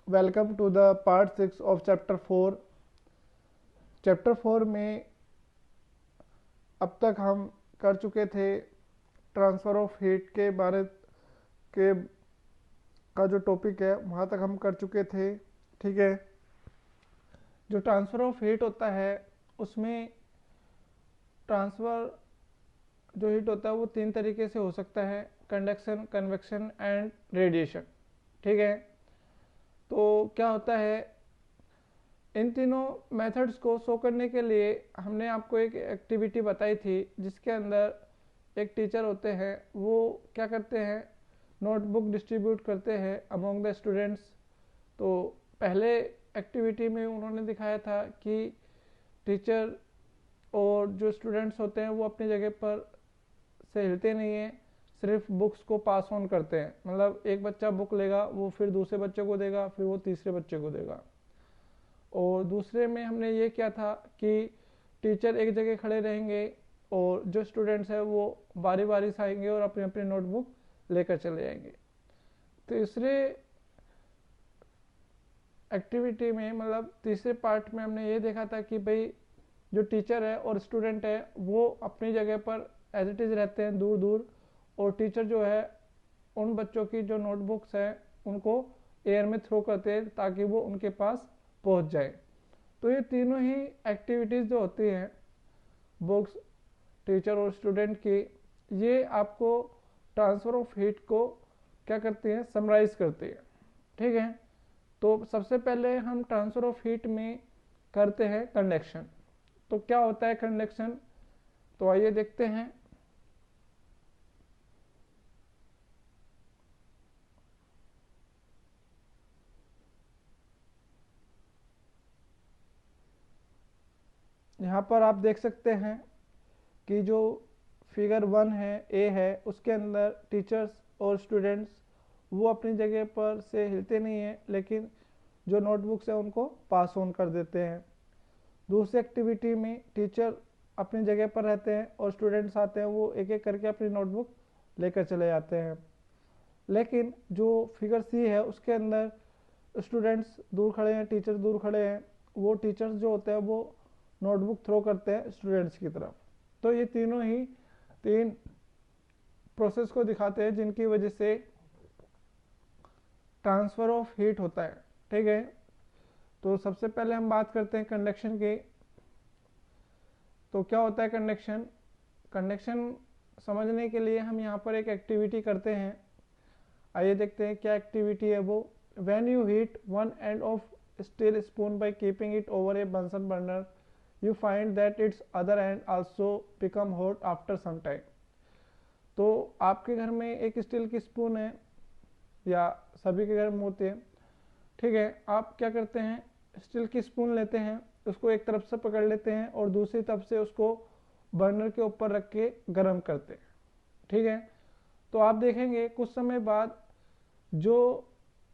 Welcome to the part 6 of chapter 4। Chapter 4 में अब तक हम कर चुके थे ट्रांसफ़र ऑफ हीट के बारे के का जो टॉपिक है वहाँ तक हम कर चुके थे। ठीक है, जो ट्रांसफ़र ऑफ हीट होता है उसमें ट्रांसफ़र जो हीट होता है वो 3 तरीके से हो सकता है, कंडक्शन, कन्वेक्शन एंड रेडिएशन। ठीक है, तो क्या होता है, इन तीनों मेथड्स को शो करने के लिए हमने आपको एक एक्टिविटी बताई थी जिसके अंदर एक टीचर होते हैं, वो क्या करते हैं, नोटबुक डिस्ट्रीब्यूट करते हैं अमॉन्ग द स्टूडेंट्स। तो पहले एक्टिविटी में उन्होंने दिखाया था कि टीचर और जो स्टूडेंट्स होते हैं वो अपनी जगह पर से हिलते नहीं हैं, सिर्फ बुक्स को पास ऑन करते हैं। मतलब एक बच्चा बुक लेगा, वो फिर दूसरे बच्चे को देगा, फिर वो तीसरे बच्चे को देगा। और दूसरे में हमने ये किया था कि टीचर एक जगह खड़े रहेंगे और जो स्टूडेंट्स हैं वो बारी बारी से आएंगे और अपनी अपनी नोटबुक लेकर चले जाएंगे। तीसरे एक्टिविटी में, मतलब तीसरे पार्ट में, हमने ये देखा था कि भाई जो टीचर है और स्टूडेंट है वो अपनी जगह पर एज इट इज़ रहते हैं दूर दूर, और टीचर जो है उन बच्चों की जो नोटबुक्स हैं उनको एयर में थ्रो करते हैं ताकि वो उनके पास पहुंच जाए। तो ये तीनों ही एक्टिविटीज़ जो होती हैं बुक्स, टीचर और स्टूडेंट की, ये आपको ट्रांसफ़र ऑफ हीट को क्या करती हैं, समराइज करती है। ठीक है, तो सबसे पहले हम ट्रांसफ़र ऑफ हीट में करते हैं कंडक्शन। तो क्या होता है कंडक्शन, तो आइए देखते हैं। यहाँ पर आप देख सकते हैं कि जो फिगर 1 है, ए है, उसके अंदर टीचर्स और स्टूडेंट्स वो अपनी जगह पर से हिलते नहीं हैं, लेकिन जो नोटबुक्स है उनको पास ऑन कर देते हैं। दूसरी एक्टिविटी में टीचर अपनी जगह पर रहते हैं और स्टूडेंट्स आते हैं, वो एक एक करके अपनी नोटबुक लेकर चले जाते हैं। लेकिन जो फिगर सी है उसके अंदर स्टूडेंट्स दूर खड़े हैं, टीचर दूर खड़े हैं, वो टीचर्स जो होते हैं वो नोटबुक थ्रो करते हैं स्टूडेंट्स की तरफ। तो ये तीनों ही 3 प्रोसेस को दिखाते हैं जिनकी वजह से ट्रांसफ़र ऑफ हीट होता है। ठीक है, तो सबसे पहले हम बात करते हैं कंडक्शन की। तो क्या होता है कंडक्शन, कंडक्शन समझने के लिए हम यहाँ पर एक एक्टिविटी करते हैं। आइए देखते हैं क्या एक्टिविटी है वो। When you heat one end of steel spoon by keeping it over a Bunsen burner, you find that its other end also become hot after some time. तो आपके घर में एक स्टील की स्पून है, या सभी के घर में होती है। ठीक है, आप क्या करते हैं, स्टील की स्पून लेते हैं, उसको एक तरफ से पकड़ लेते हैं और दूसरी तरफ से उसको बर्नर के ऊपर रख के गर्म करते हैं। ठीक है, तो आप देखेंगे कुछ समय बाद जो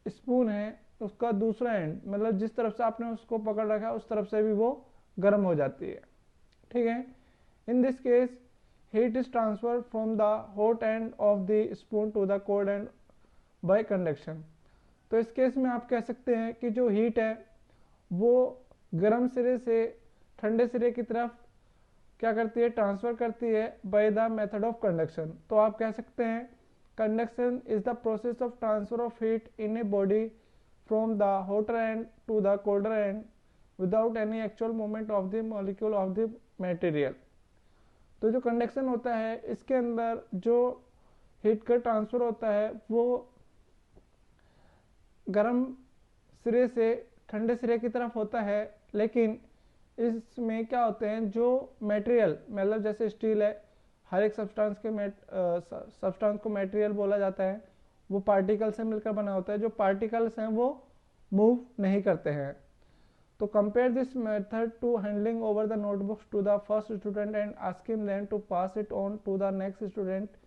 स्पून है उसका दूसरा एंड, मतलब जिस तरफ से आपने उसको पकड़ रखा है उस तरफ से भी वो गर्म हो जाती है। ठीक है, in this case heat is transfer from the hot end of the spoon to the cold end by conduction. तो इस केस में आप कह सकते हैं कि जो हीट है वो गर्म सिरे से ठंडे सिरे की तरफ क्या करती है, ट्रांसफ़र करती है by the method of conduction. तो आप कह सकते हैं conduction is the process of transfer of heat in a body from the hotter end to the colder end without any actual movement of the molecule of the material. तो जो conduction होता है इसके अंदर जो हीट का transfer होता है वो गर्म सिरे से ठंडे सिरे की तरफ होता है, लेकिन इसमें क्या होते हैं, जो मटेरियल, मतलब जैसे स्टील है, हर एक सब्सटेंस को मटेरियल बोला जाता है, वो पार्टिकल से मिलकर बना होता है। जो पार्टिकल्स हैं वो मूव नहीं करते हैं। तो compare this method to handling over the notebooks to the first student and asking them to pass it on to the next student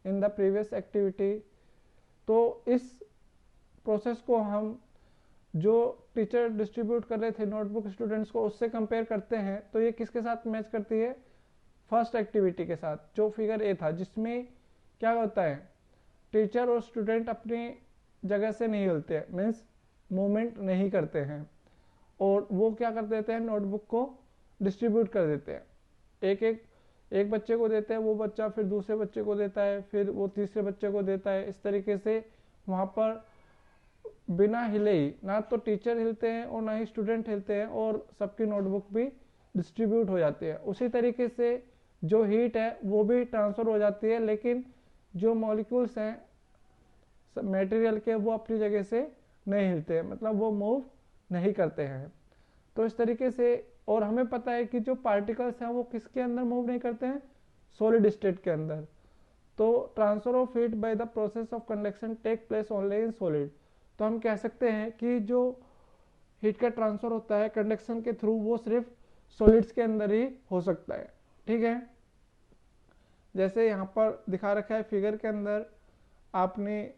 in the previous activity. तो इस प्रोसेस को हम जो टीचर डिस्ट्रीब्यूट कर रहे थे नोटबुक स्टूडेंट्स को उससे कंपेयर करते हैं। तो ये किसके साथ मैच करती है, फर्स्ट एक्टिविटी के साथ, जो फिगर ए था, जिसमें क्या होता है, टीचर और स्टूडेंट अपनी जगह से नहीं हिलते हैं, मीन्स मूवमेंट नहीं करते हैं, और वो क्या कर देते हैं, नोटबुक को डिस्ट्रीब्यूट कर देते हैं। एक बच्चे को देते हैं, वो बच्चा फिर दूसरे बच्चे को देता है, फिर वो तीसरे बच्चे को देता है। इस तरीके से वहाँ पर बिना हिले ही, ना तो टीचर हिलते हैं और ना ही स्टूडेंट हिलते हैं, और सबकी नोटबुक भी डिस्ट्रीब्यूट हो जाती है। उसी तरीके से जो हीट है वो भी ट्रांसफ़र हो जाती है, लेकिन जो मॉलिक्यूल्स हैं मटेरियल के, वो अपनी जगह से नहीं हिलते हैं, मतलब वो मूव नहीं करते हैं। तो इस तरीके से, और हमें पता है कि जो पार्टिकल्स हैं वो किसके अंदर मूव नहीं करते हैं, सॉलिड स्टेट के अंदर। तो transfer of heat by the process of conduction take place only in solid. तो हम कह सकते हैं कि जो हीट का ट्रांसफर होता है कंडक्शन के थ्रू, वो सिर्फ सॉलिड्स के अंदर ही हो सकता है। ठीक है, जैसे यहाँ पर दिखा रखा है फिगर के अंदर, आपने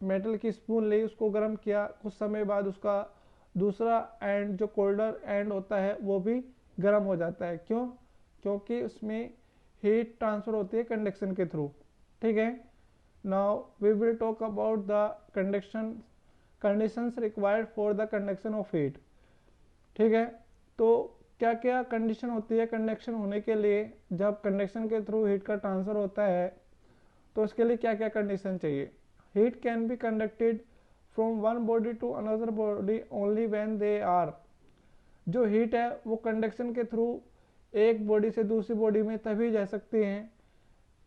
मेटल की स्पून ली, उसको गर्म किया, कुछ समय बाद उसका दूसरा एंड जो कोल्डर एंड होता है वो भी गर्म हो जाता है। क्यों? क्योंकि उसमें हीट ट्रांसफर होती है कंडक्शन के थ्रू। ठीक है, now we will talk about the conditions required for the conduction of heat. ठीक है, तो क्या क्या कंडीशन होती है कंडक्शन होने के लिए, जब कंडक्शन के थ्रू हीट का ट्रांसफर होता है तो उसके लिए क्या क्या कंडीशन चाहिए। Heat can be conducted from one body to another body only when they are, जो हीट है वो कंडक्शन के थ्रू एक बॉडी से दूसरी बॉडी में तभी जा सकती हैं,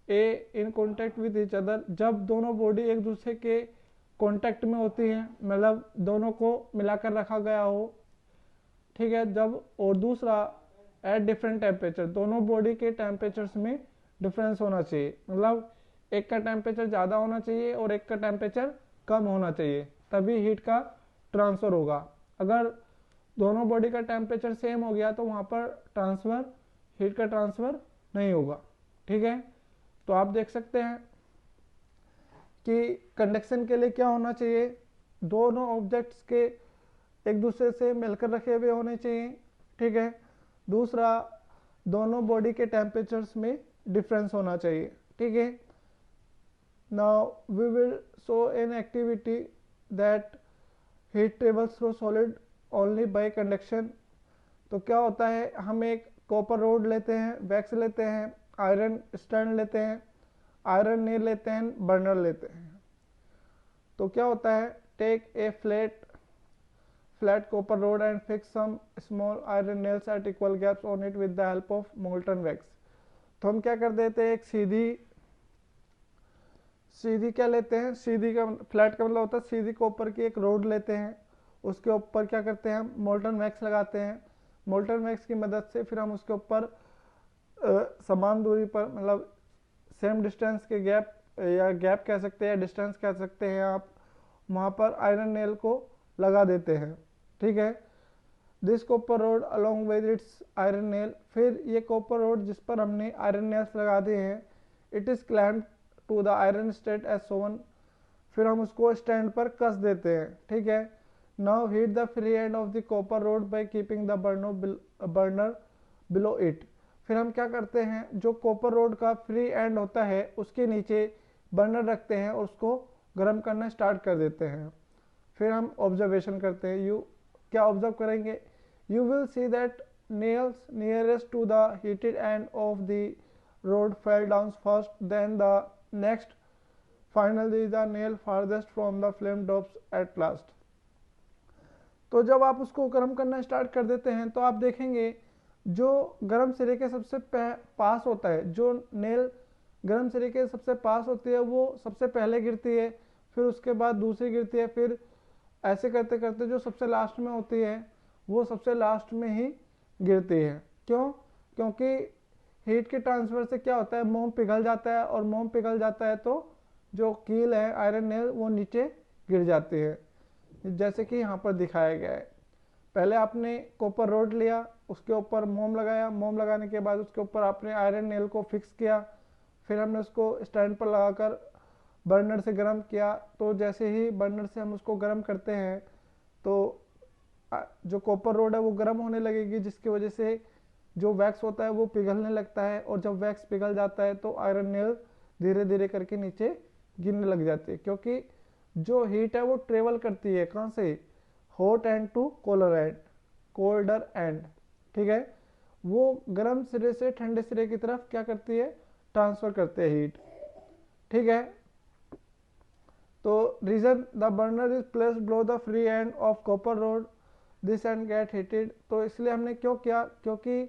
are in contact with each other, जब दोनों बॉडी एक दूसरे के कॉन्टैक्ट में होती हैं, मतलब दोनों को मिलाकर रखा गया हो। ठीक है, जब, और दूसरा एट डिफरेंट टेम्परेचर, दोनों बॉडी के टेम्परेचर्स में डिफरेंस होना चाहिए, मतलब एक का टेम्परेचर ज़्यादा होना चाहिए और एक का टेम्परेचर कम होना चाहिए, तभी हीट का ट्रांसफ़र होगा। अगर दोनों बॉडी का टेम्परेचर सेम हो गया तो वहाँ पर हीट का ट्रांसफ़र नहीं होगा। ठीक है, तो आप देख सकते हैं कि कंडक्शन के लिए क्या होना चाहिए, दोनों ऑब्जेक्ट्स के एक दूसरे से मिलकर रखे हुए होने चाहिए। ठीक है, दूसरा दोनों बॉडी के टेम्परेचर्स में डिफरेंस होना चाहिए। ठीक है, now we will show an activity that heat travels through solid only by conduction. तो क्या होता है, हम एक कॉपर रोड लेते हैं, वैक्स लेते हैं, आयरन स्टैंड लेते हैं, आयरन नेल लेते हैं, बर्नर लेते हैं। तो क्या होता है, take a flat copper rod and fix some small iron nails at equal gaps on it with the help of molten wax। तो हम क्या कर देते हैं, एक सीधी क्या लेते हैं, सीधी का फ्लैट का मतलब होता है सीधी कॉपर की एक रोड लेते हैं, उसके ऊपर क्या करते हैं, मोल्टन वैक्स लगाते हैं। मोल्टन वैक्स की मदद से फिर हम उसके ऊपर समान दूरी पर, मतलब सेम डिस्टेंस के गैप, या गैप कह सकते हैं या डिस्टेंस कह सकते हैं आप, वहाँ पर आयरन नेल को लगा देते हैं। ठीक है, this copper road along with its iron nail, फिर ये कॉपर रोड जिस पर हमने आयरन नेल्स लगा दिए हैं, it is clamped to the iron stand as shown, फिर हम उसको स्टैंड पर कस देते हैं। ठीक है, now heat the free end of the copper road by keeping the burner below it. फिर हम क्या करते हैं, जो कॉपर रोड का फ्री एंड होता है उसके नीचे बर्नर रखते हैं और उसको गर्म करना स्टार्ट कर देते हैं। फिर हम ऑब्जर्वेशन करते हैं, क्या ऑब्जर्व करेंगे, you will see that nails nearest to the heated end of the rod fell down first, then the next, finally the nail farthest from the flame drops at last। तो जब आप उसको गर्म करना स्टार्ट कर देते हैं तो आप देखेंगे जो गर्म सिरे के सबसे पास होता है, जो नेल गर्म सिरे के सबसे पास होती है वो सबसे पहले गिरती है, फिर उसके बाद दूसरी गिरती है, फिर ऐसे करते करते जो सबसे लास्ट में होती है वो सबसे लास्ट में ही गिरती है। क्यों? क्योंकि हीट के ट्रांसफर से क्या होता है, मोम पिघल जाता है, और मोम पिघल जाता है तो जो कील है आयरन नेल वो नीचे गिर जाती है, जैसे कि यहाँ पर दिखाया गया है। पहले आपने कॉपर रोड लिया, उसके ऊपर मोम लगाया, मोम लगाने के बाद उसके ऊपर आपने आयरन नेल को फिक्स किया, फिर हमने उसको स्टैंड पर लगाकर बर्नर से गर्म किया। तो जैसे ही बर्नर से हम उसको गर्म करते हैं तो जो कॉपर रोड है वो गर्म होने लगेगी, जिसकी वजह से जो वैक्स होता है वो पिघलने लगता है, और जब वैक्स पिघल जाता है तो आयरन नेल धीरे धीरे करके नीचे गिरने लग जाती है, क्योंकि जो हीट है वो ट्रेवल करती है कहाँ से, hot end to colder end, ठीक है, वो गर्म सिरे से ठंडे सिरे की तरफ क्या करती है, ट्रांसफर करते हैं हीट, ठीक है। तो reason the burner is placed below the free end of copper rod this end get heated, तो इसलिए हमने क्यों किया, क्योंकि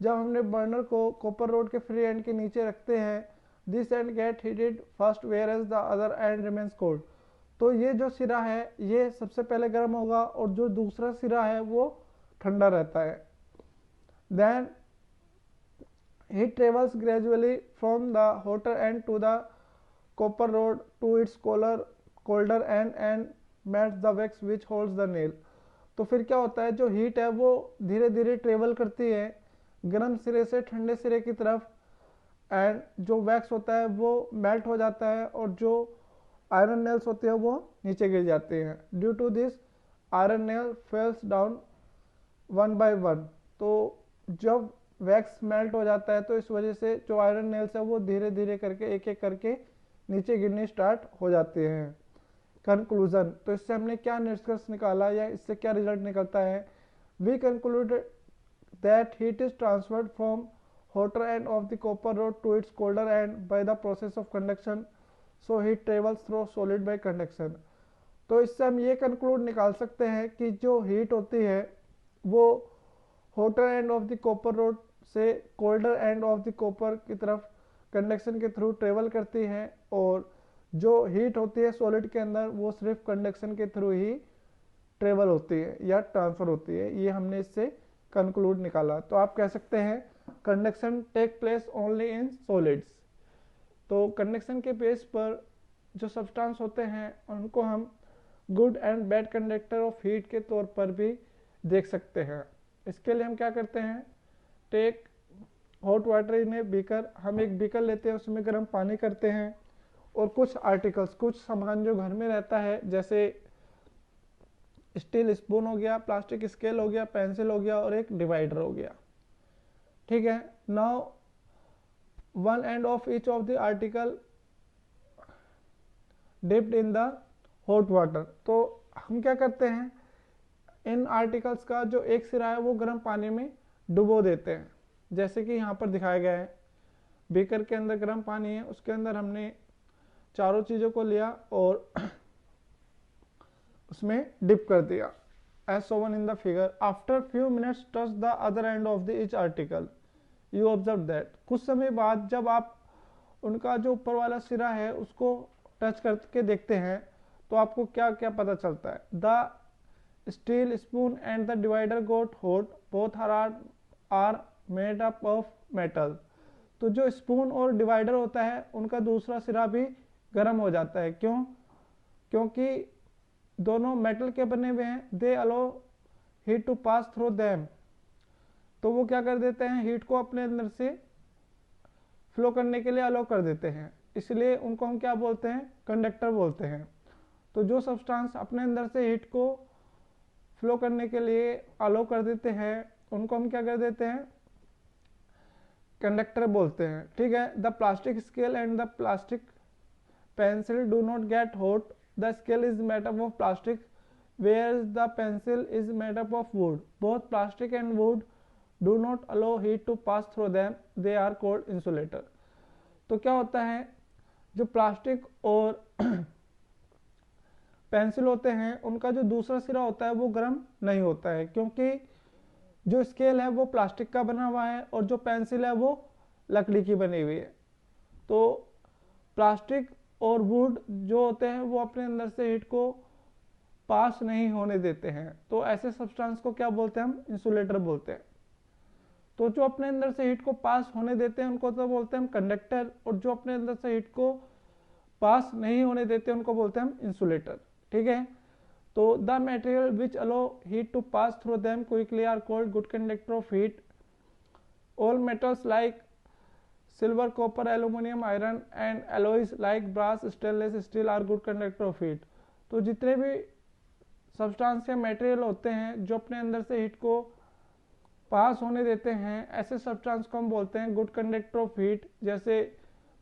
जब हमने बर्नर को कॉपर रोड के फ्री एंड के नीचे रखते हैं, this end get heated first whereas the other end remains cold, तो ये जो सिरा है ये सबसे पहले गर्म होगा और जो दूसरा सिरा है वो ठंडा रहता है। Then heat travels gradually from the hotter end to the copper rod to its colder end melts the wax which holds the nail, तो फिर क्या होता है, जो हीट है वो धीरे धीरे ट्रेवल करती है गर्म सिरे से ठंडे सिरे की तरफ, एंड जो वैक्स होता है वो मेल्ट हो जाता है और जो आयरन नेल्स होते हैं वो नीचे गिर जाते हैं। Due to this iron nail falls down one by one, तो जब वैक्स मेल्ट हो जाता है तो इस वजह से जो आयरन नेल्स है वो धीरे धीरे करके एक एक करके नीचे गिरने स्टार्ट हो जाते हैं। कंक्लूजन, तो इससे हमने क्या निष्कर्ष निकाला या इससे क्या रिजल्ट निकलता है, we concluded that heat is transferred from hotter end of the copper rod to its colder end by the process of conduction, so heat travels through solid by conduction, तो इससे हम ये कंक्लूड निकाल सकते हैं कि जो हीट होती है वो hotter end of the copper rod से colder end of the copper की तरफ कंडक्शन के थ्रू ट्रेवल करती है, और जो हीट होती है सॉलिड के अंदर वो सिर्फ कंडक्शन के थ्रू ही ट्रेवल होती है या ट्रांसफर होती है, ये हमने इससे कंक्लूड निकाला। तो आप कह सकते हैं conduction take place only in solids, तो कंडक्शन के बेस पर जो सब्सटेंस होते हैं उनको हम good and bad conductor of heat के तौर पर भी देख सकते हैं। इसके लिए हम क्या करते हैं, take hot water in a beaker, हम एक बीकर लेते हैं उसमें गर्म पानी करते हैं और कुछ आर्टिकल्स, कुछ सामान जो घर में रहता है जैसे स्टील स्पून हो गया, प्लास्टिक स्केल हो गया, पेंसिल हो गया और एक डिवाइडर हो गया, ठीक है। Now one end of each of the article dipped in the hot water, तो हम क्या करते हैं, इन आर्टिकल्स का जो एक सिरा है वो गर्म पानी में डुबो देते हैं, जैसे कि यहाँ पर दिखाया गया है। बीकर के अंदर गर्म पानी है, उसके अंदर हमने चारों चीज़ों को लिया और उसमें डिप कर दिया as shown in the figure. After few minutes touch the other end of the each article, you observe that, कुछ समय बाद जब आप उनका जो ऊपर वाला सिरा है उसको टच करके देखते हैं तो आपको क्या क्या पता चलता है, the steel spoon and the divider got hot, both are made up of metal, तो जो स्पून और डिवाइडर होता है उनका दूसरा सिरा भी गर्म हो जाता है, क्यों, क्योंकि दोनों मेटल के बने हुए हैं, they allow heat to pass through them, तो वो क्या कर देते हैं, हीट को अपने अंदर से फ्लो करने के लिए अलो कर देते हैं, इसलिए उनको हम क्या बोलते हैं, कंडक्टर बोलते हैं। तो जो सब्सटेंस अपने अंदर से हीट को फ्लो करने के लिए अलो कर देते हैं उनको हम क्या कर देते हैं, कंडक्टर बोलते हैं, ठीक है। The plastic scale and the plastic pencil do not get hot, the scale is made up of plastic whereas the pencil is made up of wood, both plastic and wood do not allow heat to pass through them, they are called insulator। तो क्या होता है, जो plastic और pencil होते हैं उनका जो दूसरा सिरा होता है वो गर्म नहीं होता है, क्योंकि जो स्केल है वो प्लास्टिक का बना हुआ है और जो पेंसिल है वो लकड़ी की बनी हुई है। तो प्लास्टिक और वुड जो होते हैं वो अपने अंदर से हीट को पास नहीं होने देते हैं, तो ऐसे सब्सटेंस को क्या बोलते हैं, हम इंसुलेटर बोलते हैं। तो जो अपने अंदर से हीट को पास होने देते हैं उनको तो बोलते हैं हम कंडक्टर, और जो अपने अंदर से हीट को पास नहीं होने देते उनको बोलते हैं हम इंसुलेटर, ठीक है। तो the material which allow heat to pass through them quickly are called good conductor of heat. All metals like silver, copper, aluminum, iron and alloys like brass, stainless steel are good conductor of heat। तो जितने भी substance या material होते हैं जो अपने अंदर से हीट को पास होने देते हैं ऐसे सब्सटेंस को हम बोलते हैं गुड कंडक्टर ऑफ हीट। जैसे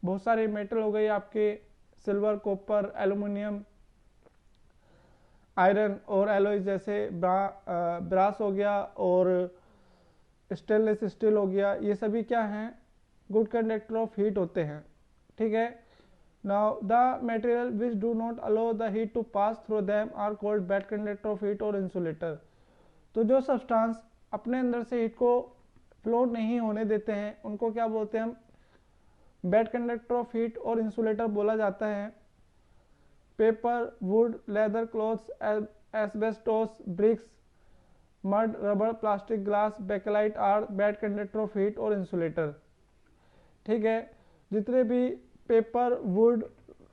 बहुत सारे मेटल हो गए आपके, सिल्वर, कॉपर, एल्यूमिनियम, आयरन और एलॉय जैसे ब्रास हो गया और स्टेनलेस स्टील हो गया, ये सभी क्या हैं, गुड कंडक्टर ऑफ हीट होते हैं। ठीक है। Now the material which do not allow the heat to pass through them are called bad conductor of heat और इंसुलेटर। तो जो सब्सटेंस अपने अंदर से हीट को फ्लो नहीं होने देते हैं उनको क्या बोलते हैं हम, बैड कंडक्टर ऑफ हीट और इंसुलेटर बोला जाता है। Paper, wood, leather, clothes, asbestos, bricks, mud, rubber, plastic, glass, bakelite are bad conductor of heat और इंसुलेटर। ठीक है। जितने भी paper, wood,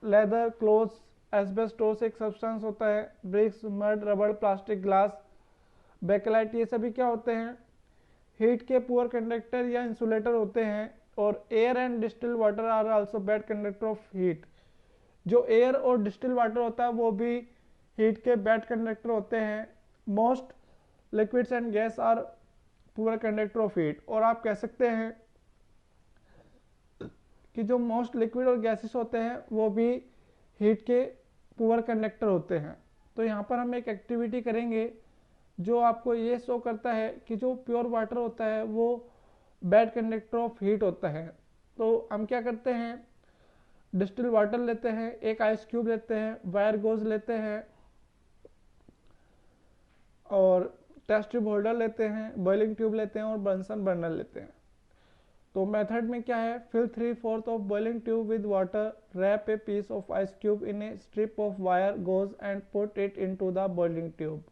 leather, clothes, asbestos एक सब्सटेंस होता है, bricks, mud, rubber, plastic, glass, bakelite, ये सभी क्या होते हैं, हीट के पुअर कंडक्टर या इंसुलेटर होते हैं। और air and distil water are also bad conductor of heat. जो एयर और डिस्टिल वाटर होता है वो भी हीट के बैड कंडक्टर होते हैं। Most liquids and gas are poor conductor of heat. और आप कह सकते हैं कि जो मोस्ट लिक्विड और गैसेस होते हैं वो भी हीट के पुअर कंडक्टर होते हैं। तो यहाँ पर हम एक एक्टिविटी करेंगे जो आपको ये शो करता है कि जो प्योर वाटर होता है वो बैड कंडक्टर ऑफ हीट होता है। तो हम क्या करते हैं, डिस्टिल वाटर लेते हैं, एक आइस क्यूब लेते हैं, वायर गोज लेते हैं और टेस्ट ट्यूब होल्डर लेते हैं, बॉइलिंग ट्यूब लेते हैं और बंसन बर्नर लेते हैं। तो मेथड में क्या है, fill 3/4 of boiling tube with water, wrap a piece of ice cube in a strip of wire gauze and put it into the boiling tube.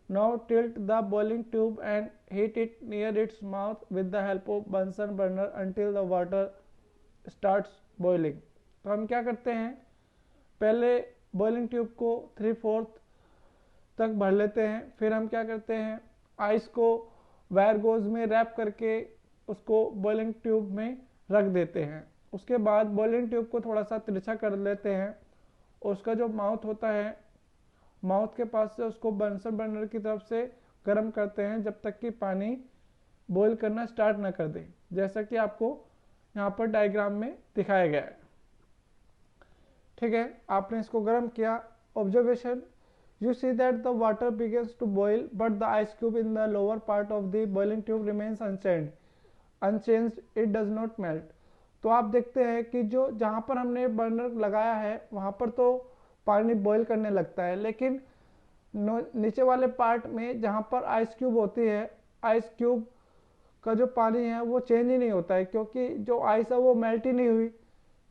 Now tilt the boiling tube and heat it near its mouth with the help of Bunsen burner until the water starts boiling। तो हम क्या करते हैं, पहले boiling tube को 3/4 तक भर लेते हैं, फिर हम क्या करते हैं, आइस को वायर गोज में रैप करके उसको बॉइलिंग ट्यूब में रख देते हैं। उसके बाद बॉइलिंग ट्यूब को थोड़ा सा तिरछा कर लेते हैं और उसका जो माउथ होता है, माउथ के पास से उसको बंसन बर्नर की तरफ से गर्म करते हैं जब तक कि पानी बॉईल करना स्टार्ट ना कर दे, जैसा कि आपको यहाँ पर डायग्राम में दिखाया गया है। ठीक है। आपने इसको गर्म किया। Observation, you see that the water begins to boil but the ice cube in the lower part of the boiling tube remains unchanged, it does not melt. तो आप देखते हैं कि जो जहाँ पर हमने बर्नर लगाया है वहाँ पर तो पानी बॉईल करने लगता है, लेकिन नीचे वाले पार्ट में जहाँ पर आइस क्यूब होती है, आइस क्यूब का जो पानी है वो चेंज ही नहीं होता है, क्योंकि जो आइस है वो मेल्ट ही नहीं हुई।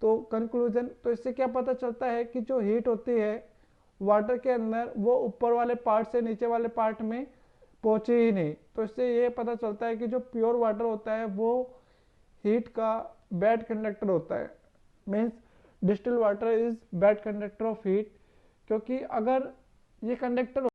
तो कंक्लूजन, तो इससे क्या पता चलता है कि जो हीट होती है वाटर के अंदर वो ऊपर वाले पार्ट से नीचे वाले पार्ट में पहुंची ही नहीं। तो इससे ये पता चलता है कि जो प्योर वाटर होता है वो हीट का बैड कंडक्टर होता है। Means distil water is bad conductor of heat, क्योंकि अगर ये कंडक्टर